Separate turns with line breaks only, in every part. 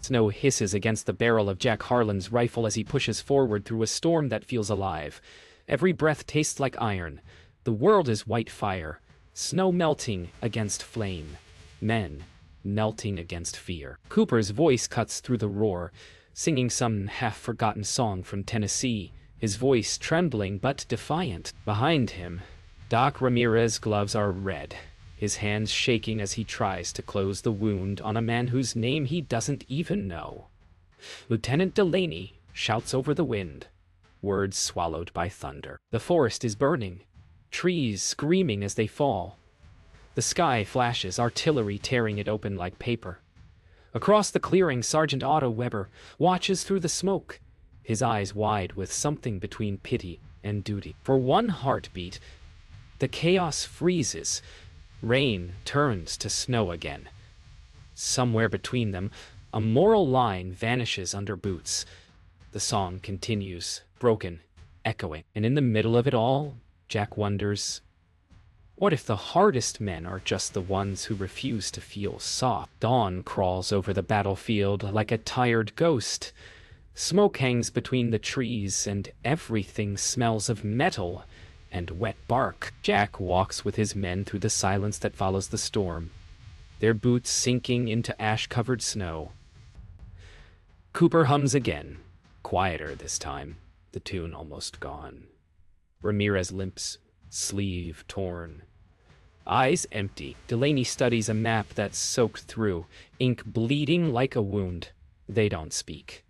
Snow hisses against the barrel of Jack Harlan's rifle as he pushes forward through a storm that feels alive. Every breath tastes like iron. The world is white fire. Snow melting against flame. Men melting against fear. Cooper's voice cuts through the roar, singing some half-forgotten song from Tennessee, his voice trembling but defiant. Behind him, Doc Ramirez's gloves are red, his hands shaking as he tries to close the wound on a man whose name he doesn't even know. Lieutenant Delaney shouts over the wind, words swallowed by thunder. The forest is burning, trees screaming as they fall. The sky flashes, artillery tearing it open like paper. Across the clearing, Sergeant Otto Weber watches through the smoke, his eyes wide with something between pity and duty. For one heartbeat, the chaos freezes. Rain turns to snow again. Somewhere between them, a moral line vanishes under boots. The song continues, broken, echoing. And in the middle of it all, Jack wonders, what if the hardest men are just the ones who refuse to feel soft? Dawn crawls over the battlefield like a tired ghost. Smoke hangs between the trees, and everything smells of metal and wet bark. Jack walks with his men through the silence that follows the storm, their boots sinking into ash-covered snow. Cooper hums again, quieter this time, the tune almost gone. Ramirez limps, sleeve torn, eyes empty. Delaney studies a map that's soaked through, ink bleeding like a wound. They don't speak.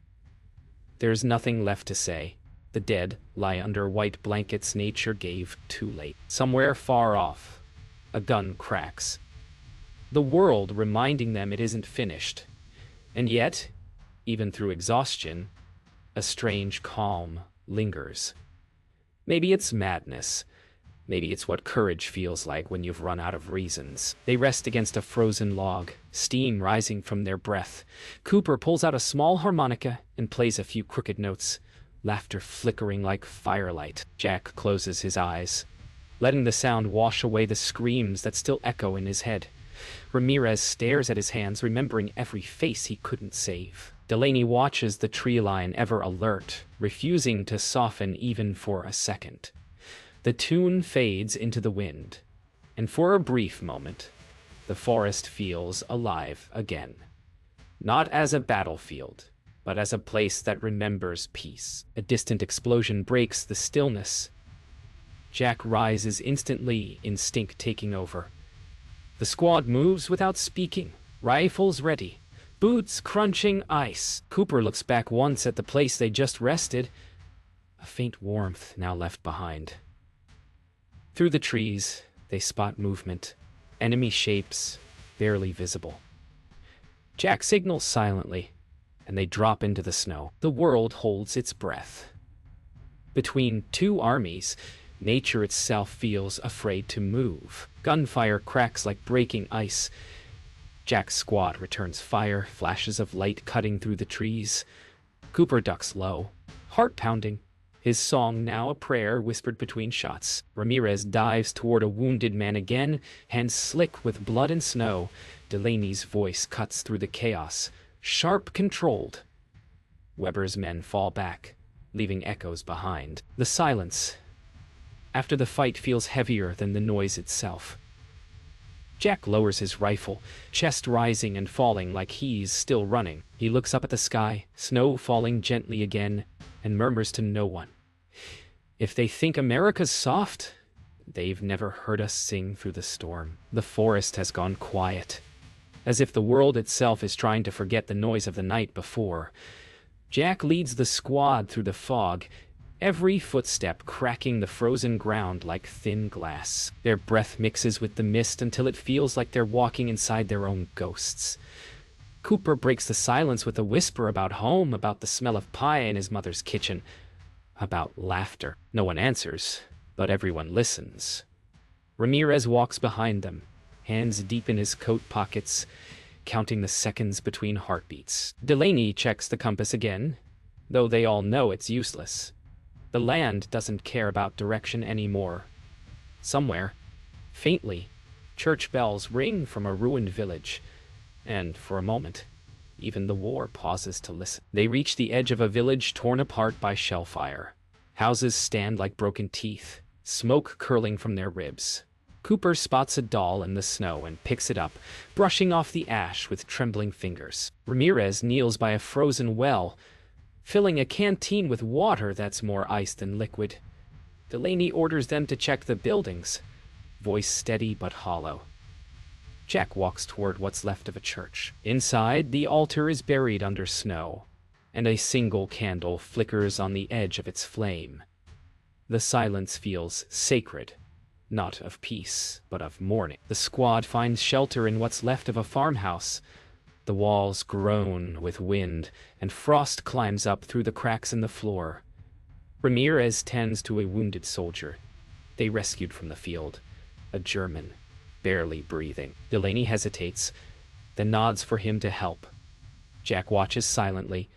There's nothing left to say. The dead lie under white blankets nature gave too late. Somewhere far off, a gun cracks, the world reminding them it isn't finished. And yet, even through exhaustion, a strange calm lingers. Maybe it's madness. Maybe it's what courage feels like when you've run out of reasons. They rest against a frozen log, steam rising from their breath. Cooper pulls out a small harmonica and plays a few crooked notes, laughter flickering like firelight. Jack closes his eyes, letting the sound wash away the screams that still echo in his head. Ramirez stares at his hands, remembering every face he couldn't save. Delaney watches the tree line, ever alert, refusing to soften even for a second. The tune fades into the wind, and for a brief moment, the forest feels alive again. Not as a battlefield, but as a place that remembers peace. A distant explosion breaks the stillness. Jack rises instantly, instinct taking over. The squad moves without speaking, rifles ready, boots crunching ice. Cooper looks back once at the place they just rested, a faint warmth now left behind. Through the trees, they spot movement, enemy shapes, barely visible. Jack signals silently, and they drop into the snow. The world holds its breath. Between two armies, nature itself feels afraid to move. Gunfire cracks like breaking ice. Jack's squad returns fire, flashes of light cutting through the trees. Cooper ducks low, heart pounding, his song now a prayer whispered between shots. Ramirez dives toward a wounded man again, hands slick with blood and snow. Delaney's voice cuts through the chaos, sharp, controlled. Weber's men fall back, leaving echoes behind. The silence after the fight feels heavier than the noise itself. Jack lowers his rifle, chest rising and falling like he's still running. He looks up at the sky, snow falling gently again, and murmurs to no one. If they think America's soft, they've never heard us sing through the storm. The forest has gone quiet, as if the world itself is trying to forget the noise of the night before. Jack leads the squad through the fog, every footstep cracking the frozen ground like thin glass. Their breath mixes with the mist until it feels like they're walking inside their own ghosts. Cooper breaks the silence with a whisper about home, about the smell of pie in his mother's kitchen, about laughter. No one answers, but everyone listens. Ramirez walks behind them, hands deep in his coat pockets, counting the seconds between heartbeats. Delaney checks the compass again, though they all know it's useless. The land doesn't care about direction anymore. Somewhere, faintly, church bells ring from a ruined village, and for a moment, Even the war pauses to listen. They reach the edge of a village torn apart by shellfire. Houses stand like broken teeth, smoke curling from their ribs. Cooper spots a doll in the snow and picks it up, brushing off the ash with trembling fingers. Ramirez kneels by a frozen well, filling a canteen with water that's more ice than liquid. Delaney orders them to check the buildings, voice steady but hollow. Jack walks toward what's left of a church. Inside, the altar is buried under snow, and a single candle flickers on the edge of its flame. The silence feels sacred, not of peace, but of mourning. The squad finds shelter in what's left of a farmhouse. The walls groan with wind, and frost climbs up through the cracks in the floor. Ramirez tends to a wounded soldier they rescued from the field, a German, barely breathing. Delaney hesitates, then nods for him to help. Jack watches silently,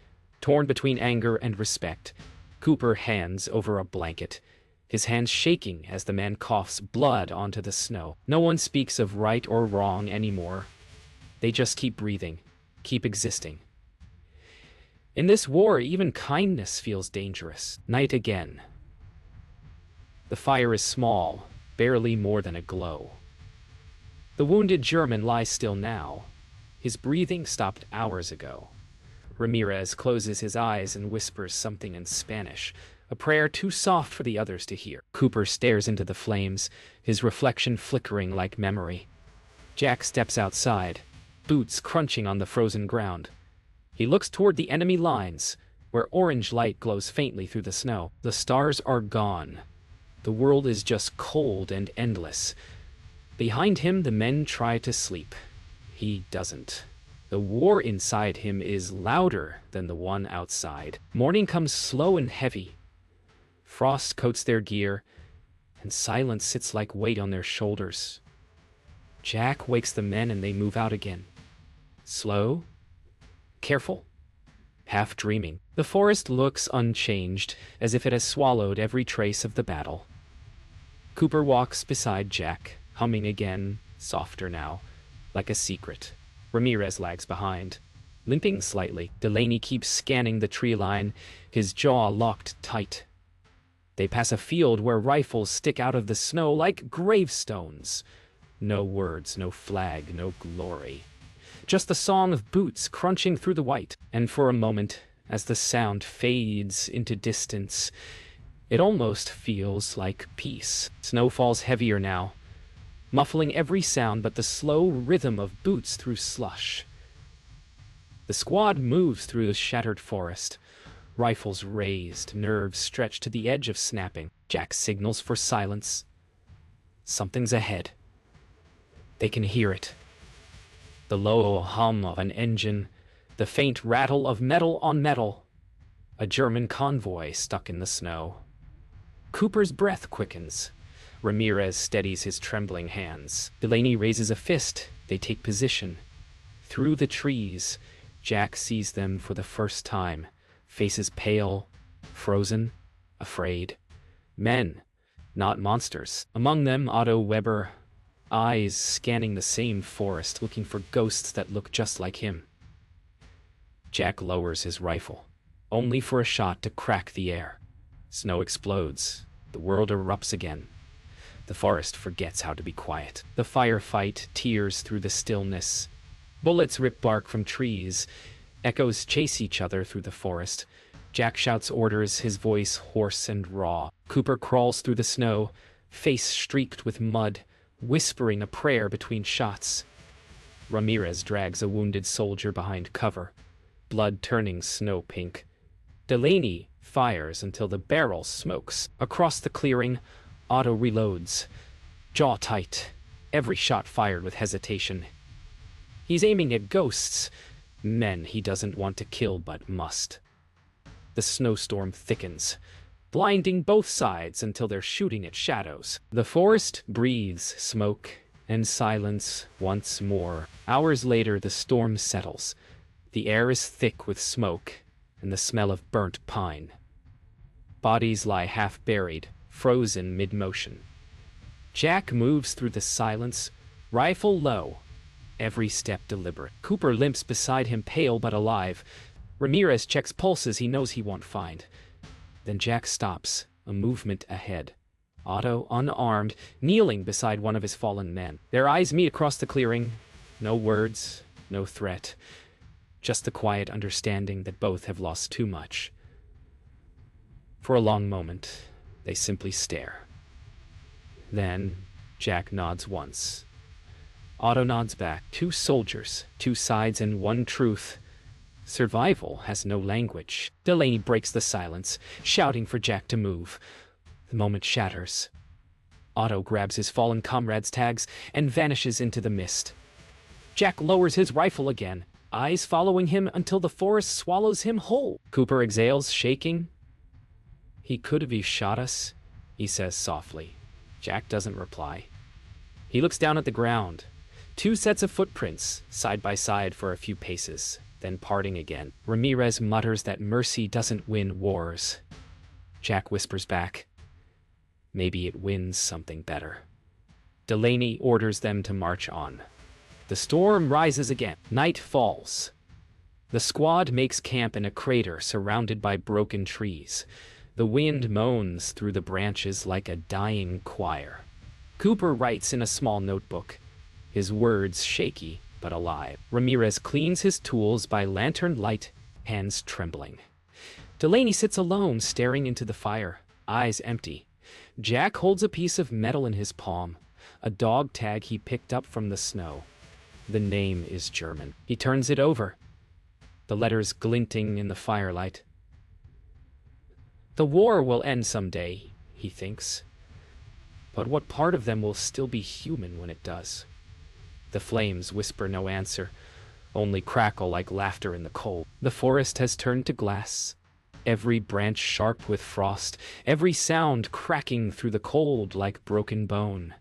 torn between anger and respect. Cooper hands over a blanket, his hands shaking as the man coughs blood onto the snow. No one speaks of right or wrong anymore. They just keep breathing, keep existing. In this war, even kindness feels dangerous. Night again. The fire is small, barely more than a glow. The wounded German lies still now. His breathing stopped hours ago. Ramirez closes his eyes and whispers something in Spanish, a prayer too soft for the others to hear. Cooper stares into the flames, his reflection flickering like memory. Jack steps outside, boots crunching on the frozen ground. He looks toward the enemy lines, where orange light glows faintly through the snow. The stars are gone. The world is just cold and endless. Behind him, the men try to sleep. He doesn't. The war inside him is louder than the one outside. Morning comes slow and heavy. Frost coats their gear, and silence sits like weight on their shoulders. Jack wakes the men and they move out again. Slow, careful, half dreaming. The forest looks unchanged, as if it has swallowed every trace of the battle. Cooper walks beside Jack, humming again, softer now, like a secret. Ramirez lags behind, limping slightly. Delaney keeps scanning the tree line, his jaw locked tight. They pass a field where rifles stick out of the snow like gravestones. No words, no flag, no glory. Just the song of boots crunching through the white. And for a moment, as the sound fades into distance, it almost feels like peace. Snow falls heavier now, muffling every sound but the slow rhythm of boots through slush. The squad moves through the shattered forest, rifles raised, nerves stretched to the edge of snapping. Jack signals for silence. Something's ahead. They can hear it. The low hum of an engine, the faint rattle of metal on metal. A German convoy stuck in the snow. Cooper's breath quickens. Ramirez steadies his trembling hands. Delaney raises a fist. They take position. Through the trees, Jack sees them for the first time. Faces pale, frozen, afraid. Men, not monsters. Among them, Otto Weber, eyes scanning the same forest, looking for ghosts that look just like him. Jack lowers his rifle, only for a shot to crack the air. Snow explodes. The world erupts again. The forest forgets how to be quiet. The firefight tears through the stillness. Bullets rip bark from trees. Echoes chase each other through the forest. Jack shouts orders, his voice hoarse and raw. Cooper crawls through the snow, face streaked with mud, whispering a prayer between shots. Ramirez drags a wounded soldier behind cover, blood turning snow pink. Delaney fires until the barrel smokes. Across the clearing, Otto reloads, jaw tight, every shot fired with hesitation. He's aiming at ghosts, men he doesn't want to kill but must. The snowstorm thickens, blinding both sides until they're shooting at shadows. The forest breathes smoke and silence once more. Hours later, the storm settles. The air is thick with smoke and the smell of burnt pine. Bodies lie half buried, frozen mid-motion. Jack moves through the silence, rifle low, every step deliberate. Cooper limps beside him, pale but alive. Ramirez checks pulses he knows he won't find. Then Jack stops, a movement ahead. Otto, unarmed, kneeling beside one of his fallen men. Their eyes meet across the clearing. No words, no threat. Just the quiet understanding that both have lost too much. For a long moment, they simply stare. Then, Jack nods once. Otto nods back. 2 soldiers, 2 sides and 1 truth. Survival has no language. Delaney breaks the silence, shouting for Jack to move. The moment shatters. Otto grabs his fallen comrade's tags and vanishes into the mist. Jack lowers his rifle again, eyes following him until the forest swallows him whole. Cooper exhales, shaking. "He could have shot us," he says softly. Jack doesn't reply. He looks down at the ground. 2 sets of footprints, side by side for a few paces, then parting again. Ramirez mutters that mercy doesn't win wars. Jack whispers back, "Maybe it wins something better." Delaney orders them to march on. The storm rises again. Night falls. The squad makes camp in a crater surrounded by broken trees. The wind moans through the branches like a dying choir. Cooper writes in a small notebook, his words shaky but alive. Ramirez cleans his tools by lantern light, hands trembling. Delaney sits alone, staring into the fire, eyes empty. Jack holds a piece of metal in his palm, a dog tag he picked up from the snow. The name is German. He turns it over, the letters glinting in the firelight. The war will end someday, he thinks. But what part of them will still be human when it does? The flames whisper no answer, only crackle like laughter in the cold. The forest has turned to glass, every branch sharp with frost, every sound cracking through the cold like broken bone.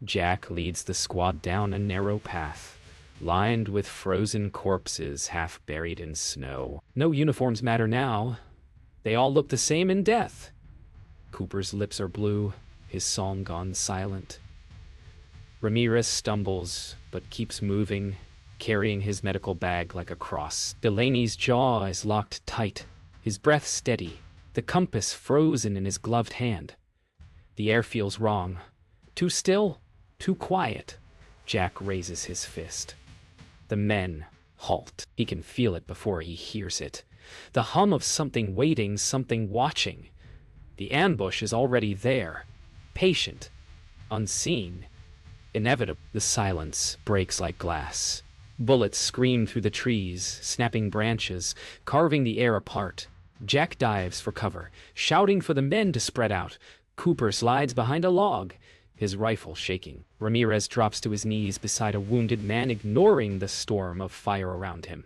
Jack leads the squad down a narrow path, lined with frozen corpses half buried in snow. No uniforms matter now. They all look the same in death. Cooper's lips are blue, his psalm gone silent. Ramirez stumbles, but keeps moving, carrying his medical bag like a cross. Delaney's jaw is locked tight, his breath steady, the compass frozen in his gloved hand. The air feels wrong. Too still, too quiet. Jack raises his fist. The men halt. He can feel it before he hears it. The hum of something waiting, something watching. The ambush is already there, patient, unseen, inevitable. The silence breaks like glass. Bullets scream through the trees, snapping branches, carving the air apart. Jack dives for cover, shouting for the men to spread out. Cooper slides behind a log, his rifle shaking. Ramirez drops to his knees beside a wounded man, ignoring the storm of fire around him.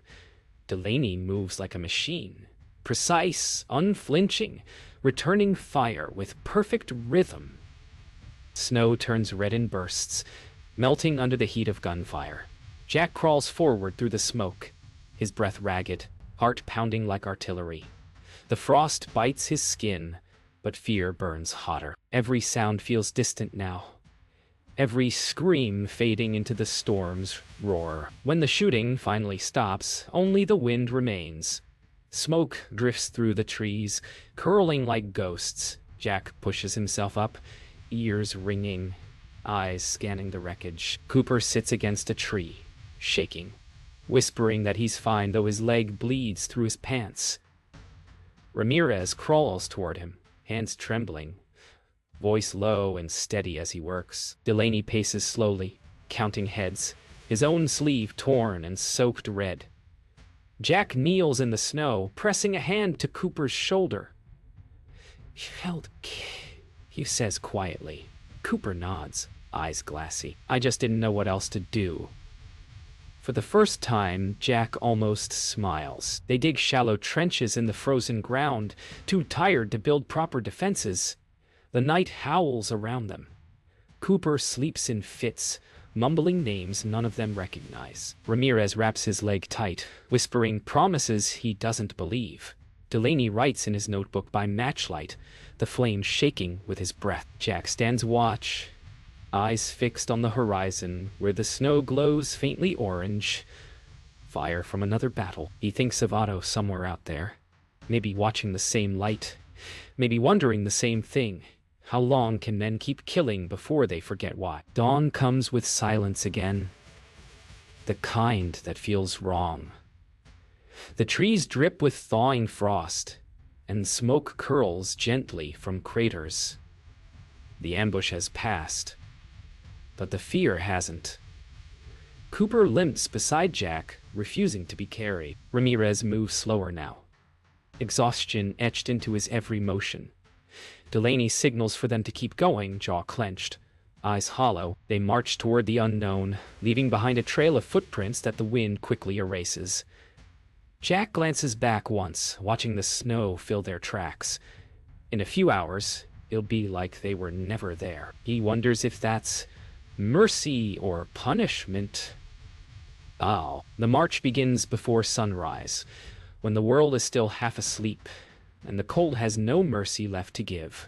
Delaney moves like a machine, precise, unflinching, returning fire with perfect rhythm. Snow turns red in bursts, melting under the heat of gunfire. Jack crawls forward through the smoke, his breath ragged, heart pounding like artillery. The frost bites his skin, but fear burns hotter. Every sound feels distant now, every scream fading into the storm's roar. When the shooting finally stops, only the wind remains. Smoke drifts through the trees, curling like ghosts. Jack pushes himself up, ears ringing, eyes scanning the wreckage. Cooper sits against a tree, shaking, whispering that he's fine though his leg bleeds through his pants. Ramirez crawls toward him, hands trembling, voice low and steady as he works. Delaney paces slowly, counting heads, his own sleeve torn and soaked red. Jack kneels in the snow, pressing a hand to Cooper's shoulder. "Held," he says quietly. Cooper nods, eyes glassy. "I just didn't know what else to do." For the first time, Jack almost smiles. They dig shallow trenches in the frozen ground, too tired to build proper defenses. The night howls around them. Cooper sleeps in fits, mumbling names none of them recognize. Ramirez wraps his leg tight, whispering promises he doesn't believe. Delaney writes in his notebook by matchlight, the flame shaking with his breath. Jack stands watch, eyes fixed on the horizon where the snow glows faintly orange. Fire from another battle. He thinks of Otto somewhere out there, maybe watching the same light, maybe wondering the same thing. How long can men keep killing before they forget why? Dawn comes with silence again, the kind that feels wrong. The trees drip with thawing frost, and smoke curls gently from craters. The ambush has passed, but the fear hasn't. Cooper limps beside Jack, refusing to be carried. Ramirez moves slower now, exhaustion etched into his every motion. Delaney signals for them to keep going, jaw clenched, eyes hollow. They march toward the unknown, leaving behind a trail of footprints that the wind quickly erases. Jack glances back once, watching the snow fill their tracks. In a few hours, it'll be like they were never there. He wonders if that's mercy or punishment. Oh, the march begins before sunrise, when the world is still half asleep, and the cold has no mercy left to give.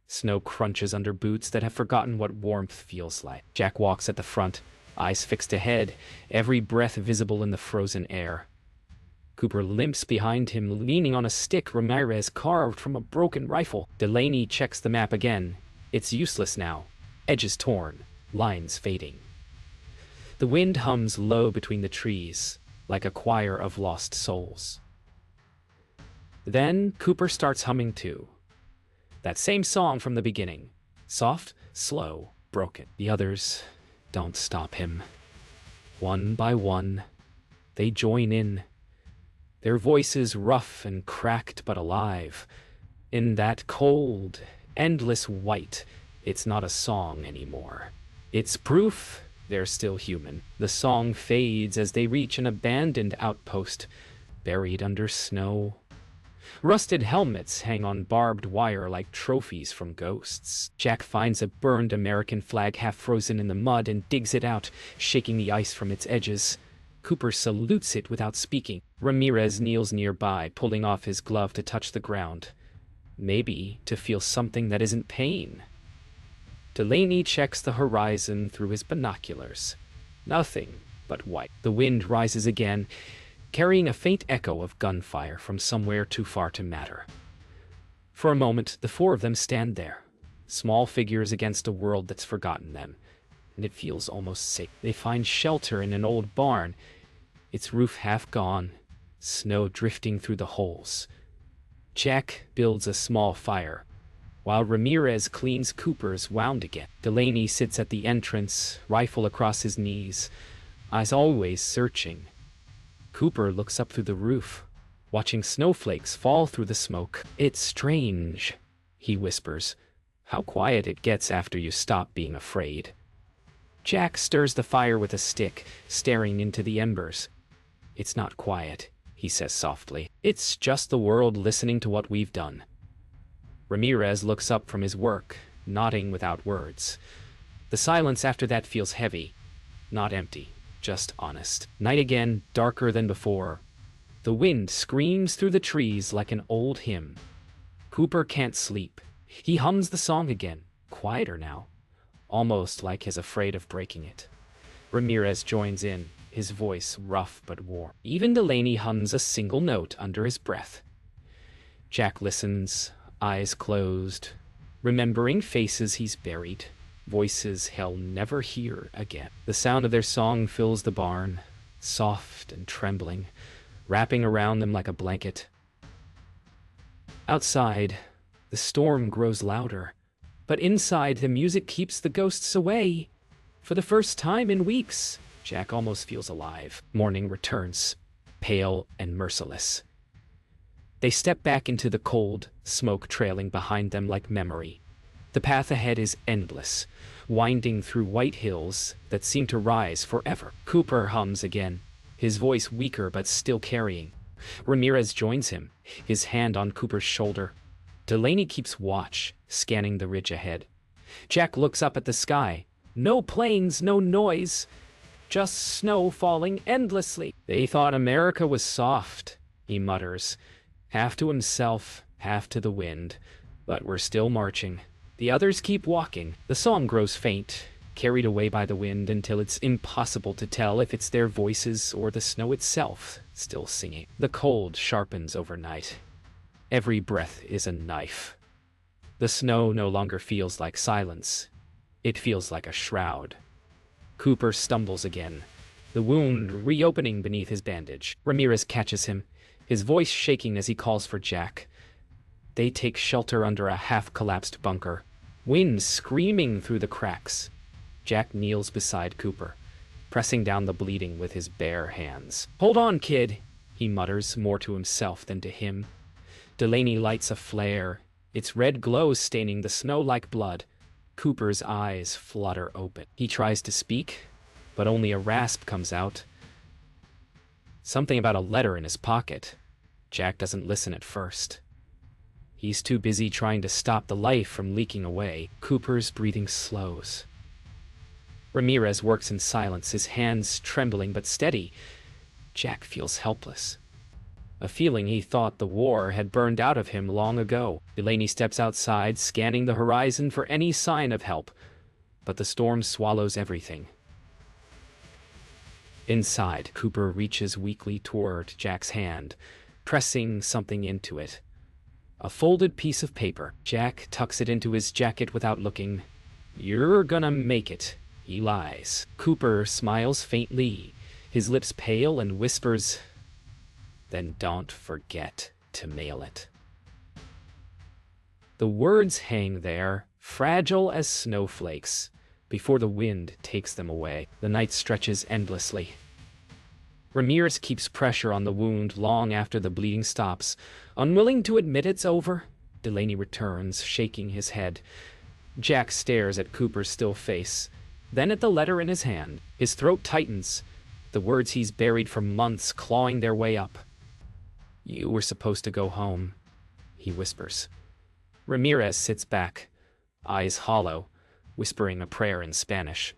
Snow crunches under boots that have forgotten what warmth feels like. Jack walks at the front, eyes fixed ahead, every breath visible in the frozen air. Cooper limps behind him, leaning on a stick Ramirez carved from a broken rifle. Delaney checks the map again. It's useless now. Edges torn, lines fading. The wind hums low between the trees, like a choir of lost souls. Then Cooper starts humming too. That same song from the beginning. Soft, slow, broken. The others don't stop him. One by one, they join in. Their voices rough and cracked but alive. In that cold, endless white, it's not a song anymore. It's proof they're still human. The song fades as they reach an abandoned outpost, buried under snow. Rusted helmets hang on barbed wire like trophies from ghosts. Jack finds a burned American flag half frozen in the mud and digs it out, shaking the ice from its edges. Cooper salutes it without speaking. Ramirez kneels nearby, pulling off his glove to touch the ground. Maybe to feel something that isn't pain. Delaney checks the horizon through his binoculars. Nothing but white. The wind rises again, carrying a faint echo of gunfire from somewhere too far to matter. For a moment, the four of them stand there, small figures against a world that's forgotten them, and it feels almost safe. They find shelter in an old barn, its roof half gone, snow drifting through the holes. Jack builds a small fire, while Ramirez cleans Cooper's wound again. Delaney sits at the entrance, rifle across his knees, eyes always searching. Cooper looks up through the roof, watching snowflakes fall through the smoke. It's strange, he whispers, how quiet it gets after you stop being afraid. Jack stirs the fire with a stick, staring into the embers. It's not quiet, he says softly. It's just the world listening to what we've done. Ramirez looks up from his work, nodding without words. The silence after that feels heavy, not empty, just honest. Night again, darker than before. The wind screams through the trees like an old hymn. Cooper can't sleep. He hums the song again, quieter now, almost like he's afraid of breaking it. Ramirez joins in, his voice rough but warm. Even Delaney hums a single note under his breath. Jack listens, eyes closed, remembering faces he's buried, voices he'll never hear again. The sound of their song fills the barn, soft and trembling, wrapping around them like a blanket. Outside, the storm grows louder, but inside the music keeps the ghosts away. For the first time in weeks, Jack almost feels alive. Morning returns, pale and merciless. They step back into the cold, smoke trailing behind them like memory. The path ahead is endless, winding through white hills that seem to rise forever. Cooper hums again, his voice weaker but still carrying. Ramirez joins him, his hand on Cooper's shoulder. Delaney keeps watch, scanning the ridge ahead. Jack looks up at the sky. No planes, no noise, just snow falling endlessly. They thought America was soft, he mutters, half to himself, half to the wind, but we're still marching. The others keep walking. The song grows faint, carried away by the wind until it's impossible to tell if it's their voices or the snow itself still singing. The cold sharpens overnight. Every breath is a knife. The snow no longer feels like silence. It feels like a shroud. Cooper stumbles again, the wound reopening beneath his bandage. Ramirez catches him, his voice shaking as he calls for Jack. They take shelter under a half-collapsed bunker, wind screaming through the cracks. Jack kneels beside Cooper, pressing down the bleeding with his bare hands. "Hold on, kid," he mutters, more to himself than to him. Delaney lights a flare, its red glow staining the snow like blood. Cooper's eyes flutter open. He tries to speak, but only a rasp comes out. Something about a letter in his pocket. Jack doesn't listen at first. He's too busy trying to stop the life from leaking away. Cooper's breathing slows. Ramirez works in silence, his hands trembling but steady. Jack feels helpless. A feeling he thought the war had burned out of him long ago. Delaney steps outside, scanning the horizon for any sign of help, but the storm swallows everything. Inside, Cooper reaches weakly toward Jack's hand, pressing something into it. A folded piece of paper. Jack tucks it into his jacket without looking. "You're gonna make it," he lies. Cooper smiles faintly, his lips pale, and whispers, "Then don't forget to mail it." The words hang there, fragile as snowflakes, before the wind takes them away. The night stretches endlessly. Ramirez keeps pressure on the wound long after the bleeding stops. Unwilling to admit it's over, Delaney returns, shaking his head. Jack stares at Cooper's still face, then at the letter in his hand. His throat tightens, the words he's buried for months clawing their way up. "You were supposed to go home," he whispers. Ramirez sits back, eyes hollow, whispering a prayer in Spanish.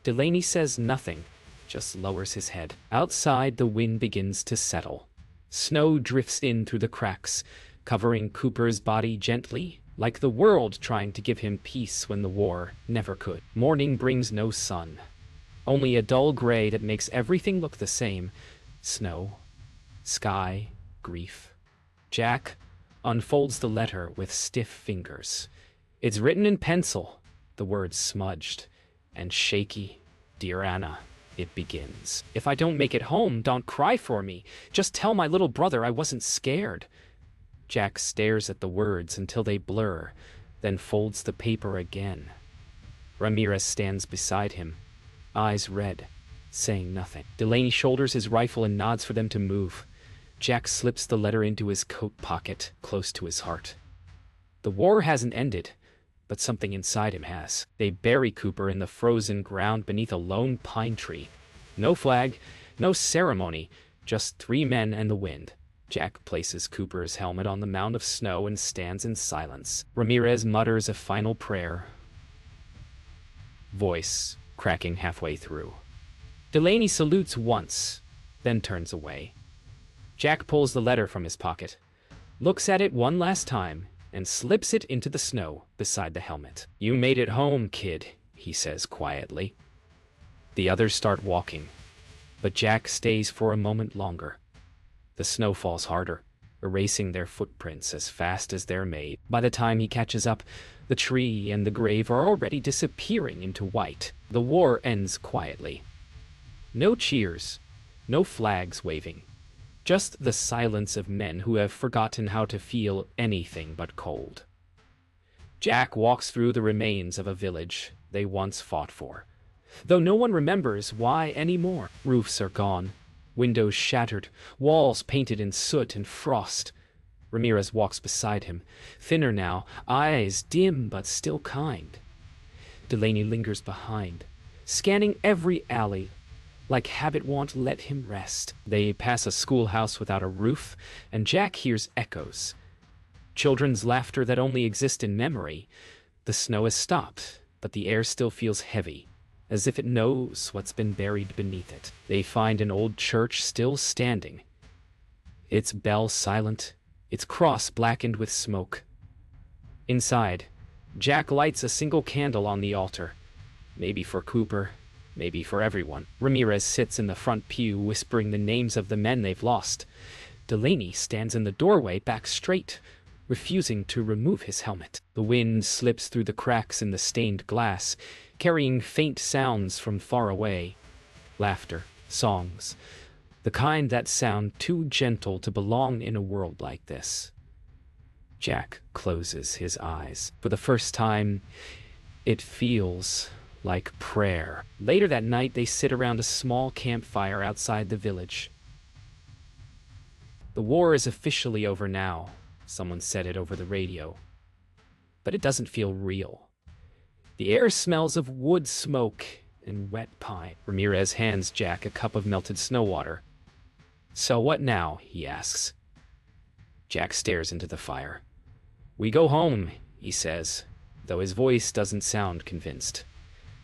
Delaney says nothing, just lowers his head. Outside, the wind begins to settle. Snow drifts in through the cracks, covering Cooper's body gently, like the world trying to give him peace when the war never could. Morning brings no sun, only a dull gray that makes everything look the same. Snow, sky, grief. Jack unfolds the letter with stiff fingers. It's written in pencil, the words smudged and shaky. "Dear Anna," it begins. "If I don't make it home, don't cry for me. Just tell my little brother I wasn't scared." Jack stares at the words until they blur, then folds the paper again. Ramirez stands beside him, eyes red, saying nothing. Delaney shoulders his rifle and nods for them to move. Jack slips the letter into his coat pocket, close to his heart. The war hasn't ended, but something inside him has. They bury Cooper in the frozen ground beneath a lone pine tree. No flag, no ceremony, just 3 men and the wind. Jack places Cooper's helmet on the mound of snow and stands in silence. Ramirez mutters a final prayer, voice cracking halfway through. Delaney salutes once, then turns away. Jack pulls the letter from his pocket, looks at it one last time, and slips it into the snow beside the helmet. "You made it home, kid," he says quietly. The others start walking, but Jack stays for a moment longer. The snow falls harder, erasing their footprints as fast as they're made. By the time he catches up, the tree and the grave are already disappearing into white. The war ends quietly. No cheers, no flags waving. Just the silence of men who have forgotten how to feel anything but cold. Jack walks through the remains of a village they once fought for, though no one remembers why anymore. Roofs are gone, windows shattered, walls painted in soot and frost. Ramirez walks beside him, thinner now, eyes dim but still kind. Delaney lingers behind, scanning every alley, like habit won't let him rest. They pass a schoolhouse without a roof, and Jack hears echoes. Children's laughter that only exist in memory. The snow has stopped, but the air still feels heavy, as if it knows what's been buried beneath it. They find an old church still standing, its bell silent, its cross blackened with smoke. Inside, Jack lights a single candle on the altar. Maybe for Cooper, maybe for everyone. Ramirez sits in the front pew, whispering the names of the men they've lost. Delaney stands in the doorway, back straight, refusing to remove his helmet. The wind slips through the cracks in the stained glass, carrying faint sounds from far away. Laughter, songs, the kind that sound too gentle to belong in a world like this. Jack closes his eyes. For the first time, it feels like prayer. Later that night, they sit around a small campfire outside the village. The war is officially over now, someone said it over the radio. But it doesn't feel real. The air smells of wood smoke and wet pine. Ramirez hands Jack a cup of melted snow water. "So what now?" he asks. Jack stares into the fire. "We go home," he says, though his voice doesn't sound convinced.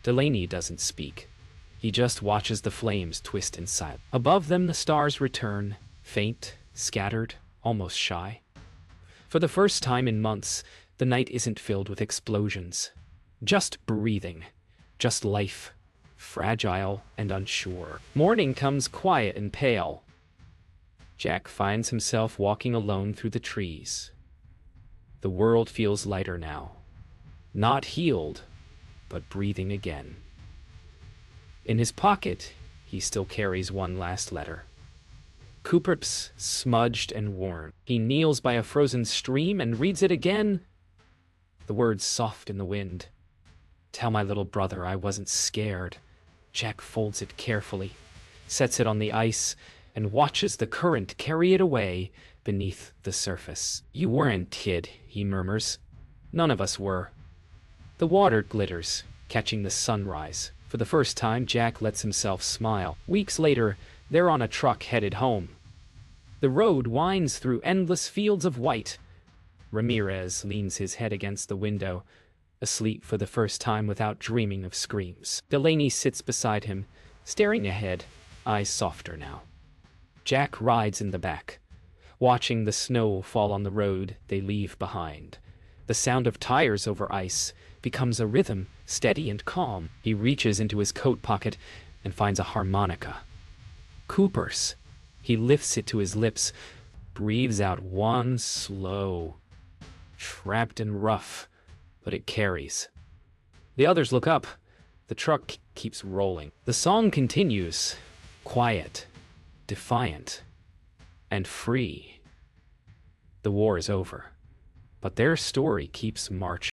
Delaney doesn't speak. He just watches the flames twist in silence. Above them, the stars return, faint, scattered, almost shy. For the first time in months, the night isn't filled with explosions. Just breathing. Just life. Fragile and unsure. Morning comes quiet and pale. Jack finds himself walking alone through the trees. The world feels lighter now. Not healed, but breathing again. In his pocket, he still carries one last letter. Cooper's smudged and worn. He kneels by a frozen stream and reads it again. The words soft in the wind. "Tell my little brother I wasn't scared." Jack folds it carefully, sets it on the ice, and watches the current carry it away beneath the surface. "You weren't, kid," he murmurs. "None of us were." The water glitters, catching the sunrise. For the first time, Jack lets himself smile. Weeks later, they're on a truck headed home. The road winds through endless fields of white. Ramirez leans his head against the window, asleep for the first time without dreaming of screams. Delaney sits beside him, staring ahead, eyes softer now. Jack rides in the back, watching the snow fall on the road they leave behind. The sound of tires over ice becomes a rhythm, steady and calm. He reaches into his coat pocket and finds a harmonica. Cooper's. He lifts it to his lips, breathes out one slow, trapped and rough, but it carries. The others look up. The truck keeps rolling. The song continues, quiet, defiant, and free. The war is over, but their story keeps marching.